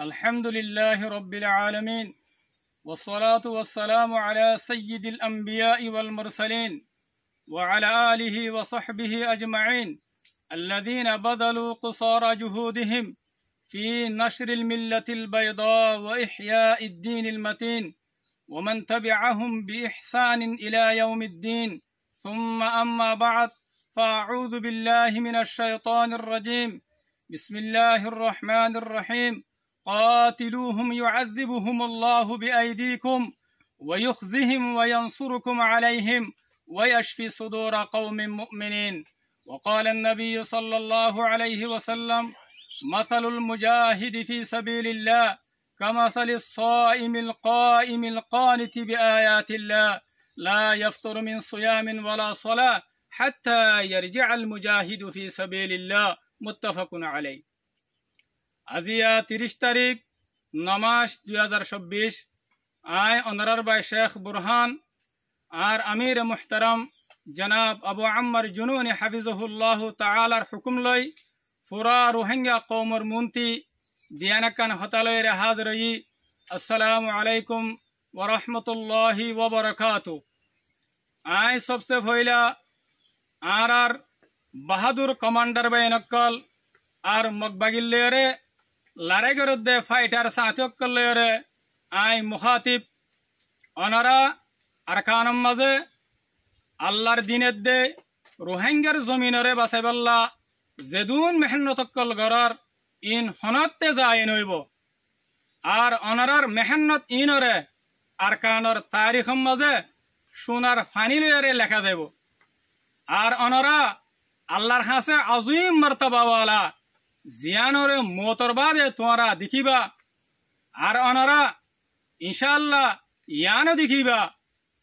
الحمد لله رب العالمين والصلاة والسلام على سيد الأنبياء والمرسلين وعلى آله وصحبه أجمعين الذين بذلوا قصارى جهودهم في نشر الملة البيضاء وإحياء الدين المتين ومن تبعهم بإحسان إلى يوم الدين ثم أما بعد فأعوذ بالله من الشيطان الرجيم بسم الله الرحمن الرحيم قاتلوهم يعذبهم الله بأيديكم ويخزهم وينصركم عليهم ويشفي صدور قوم مؤمنين وقال النبي صلى الله عليه وسلم مثل المجاهد في سبيل الله كمثل الصائم القائم القانت بآيات الله لا يفطر من صيام ولا صلاة حتى يرجع المجاهد في سبيل الله متفق عليه আজিয়া 30 তারিখ নমাস 2026 আয় অনারার বাই শেখ বুরহান আর আমির মুহতারাম জনাব আবু আম্মার জুনুনি হাফিজহুল্লাহ তাআলার হুকুম লই পুরা রোহিঙ্গা কওমর মুন্তি দিয়ানাকান হতালয়ের হাজরই আসসালামু আলাইকুম ওয়া রাহমাতুল্লাহি ওয়া বারাকাতু আয় সবসে পয়লা আর বাহাদুর কমান্ডার বাই নকল আর মকবাগিল্লেরে লড়াই করতে ফাইটার সাথে আই মুখাতিব অনারা আরকানম মাঝে আল্লাহর দিনের দে রোহিঙ্গার জমিনরে বাঁচাইবাল্লা যেদুন মেহনতকল গড়ার ইন হনতে যায় নইব আর অনারার মেহনত ইনরে আরকানর তারিখম মাঝে সোনার ফানি লইরে লেখা যাব আর অনারা আল্লাহর হাসে আজিম মর্তবাওয়ালা জিয়ানরে মতর বাদে তোমরা দেখিবা আর অনারা ইনশাআল্লাহ ইয়ানো দেখিবা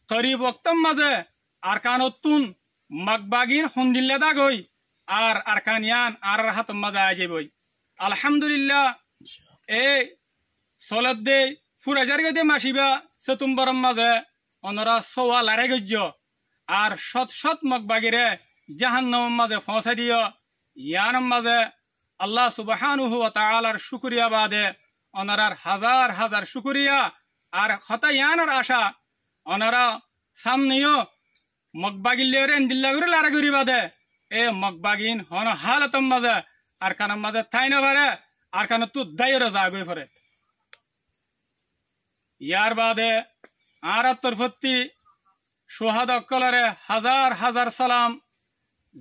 করিব ওক্তম মাঝে আরকানতুন মকবাগিন হুন্দিল্লাদা গই আর আরকানিয়ান আর হাত মাঝে আই যাবই আলহামদুলিল্লাহ এ সলাদ দে ফুরাজার গদে মাসিবা সেতুম্বরম মাঝে অনারা সোয়া লারে গজ্য আর শত শত মকবাগিরে জাহান্নাম মাঝে ফসা দিও ইয়ানম মাঝে আল্লাহ সুবহানাহু ওয়া তাআলার শুকরিয়া বাদে অনারার হাজার হাজার শুকরিয়া আর খতায়ানার আশা অনারা সামনেও মকবাগিলের এন্দিল্লা করে লারা করি বাদে এ মকবাগিন হন হালতম মাঝে আর কানাম মাঝে থাই না পারে আর কান তু দায়রে যাগই পরে ইয়ার বাদে আর তরফতি সুহাদা কলরে হাজার হাজার সালাম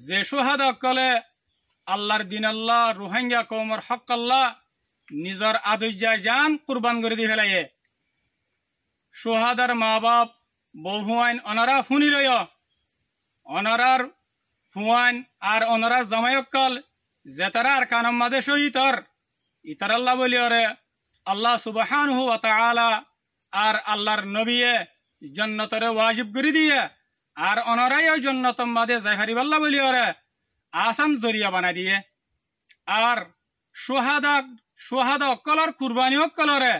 যে সুহাদা কলে আল্লাহর দিন আল্লাহ রোহিঙ্গা কওমর হক আল্লাহ নিজর আদুজ্জা জান কুরবান করে দি ফেলাইয়ে সুহাদার মা বাপ বহুয়াইন অনারা ফুনি লয় অনারার ফুয়াইন আর অনারার জামাইকল জেতারা আর কানম মাদে শহীদর ইতার আল্লাহ বলি ওরে আল্লাহ সুবহানাহু ওয়া তাআলা আর আল্লাহর নবিয়ে জান্নাতরে ওয়াজিব করে দিয়ে আর অনারাই ওই জান্নাতম মাদে যাইহারি আল্লাহ বলি ওরে আসান জরিয়া বানাই দিয়ে আর সোহাদা অকলর কুরবানি অকলরে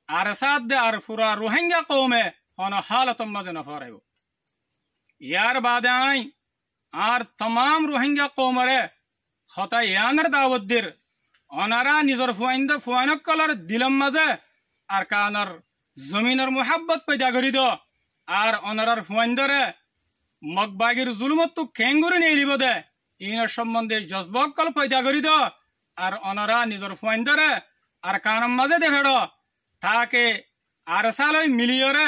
আর সাদ দে আর পুরা রোহিঙ্গা কৌমে হন হালতম মাঝে নফরাইব ইয়ার বাদে আই আর তমাম রোহিঙ্গা কৌমরে হতা ইয়ানের দাওয়াত দির অনারা নিজর ফুয়াইন অকলর দিলম মাঝে আর কানর জমিনের মুহাব্বত পয়দা করি দ আর অনারার ফুয়াইন ধরে মকবাগির জুলুমত খেঙ্গুরি নিয়ে লিব দে ইনার সম্বন্ধে জজবকল পয়দা করি দ আর অনারা নিজর ফুয়াইন ধরে আর কানম মাঝে দেখেড তাকে আর সালই মিলিয়রে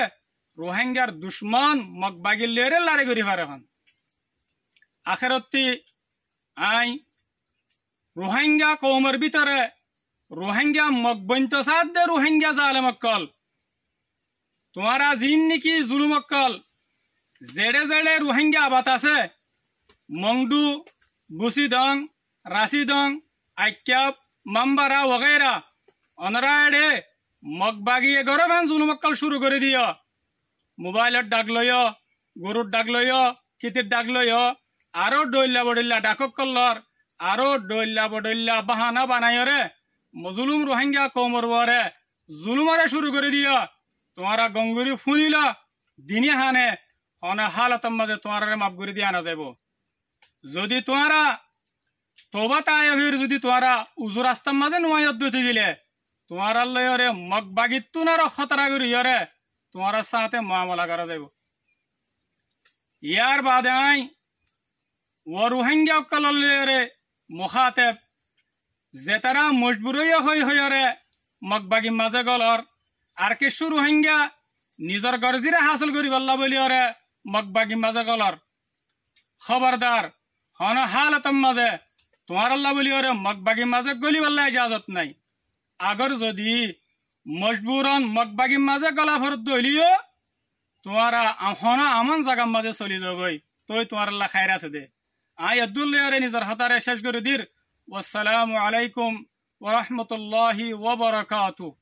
রোহিঙ্গার দুশ্মন মকবাগিলেরে লারে করি পারে হন আখেরতি আই রোহিঙ্গা কৌমের ভিতরে রোহিঙ্গা মকবন্ত সাদ দে রোহিঙ্গা জালেমকল তোমারা জিন নাকি জুলুমকল জেড়ে জেড়ে রোহিঙ্গা আবাত আছে মংডু বুসিদং রাশিদং আইক্যাপ মাম্বারা ওগেরা অনরাড়ে মকবাগিয়ে গরবান জুলুমকল শুরু করে দিও মোবাইলের ডাক লয় গরুর ডাক লয় কিতির ডাক লয় আরো ডইল্লা বডইল্লা ডাকক কল্লর আরো ডইল্লা বডইল্লা বাহানা বানায়রে মজলুম রোহিঙ্গা কৌমর ওরে জুলুমারে শুরু করে দিও তোমারা গঙ্গুরি ফুনিলা দিনে হানে অনা হালতম মাঝে তোমারে মাফ করে দিয়া না যাব যদি তোমারা তোবা তাই যদি তোমারা উজু রাস্তার মাঝে নুয়াইত দিতে গেলে তোমার লয়রে মগবাগিত্তু না খতরা করি ইয়রে তোমার সাথে মামলা করা যাব ইয়ার বাদে আই ও রোহিঙ্গা অকলরে মুখাতেব যে তারা মজবুরই হইরে মগবাগি মাঝে গলর আর কিছু রোহিঙ্গা নিজের গরজিরে হাসিল করি বল্লা বলি ওরে মগবাগি মাঝে গলর খবরদার হন হালতম মাঝে তোমার আল্লাহ বলি ওরে মগবাগি মাঝে গলি বল্লা ইজাজত নাই আগর যদি মজবুরন মগবাগি মাঝে গলা ফরত দলিও তোমারা হন আমন জাগার মাঝে চলি যাবই তোই তোমার আল্লাহ খাইর আছে দে আই আব্দুল্লাহ নিজের হাতারে শেষ করে দির ওয়াসসালামু আলাইকুম ওয়া রাহমাতুল্লাহি ওয়া বারাকাতুহু।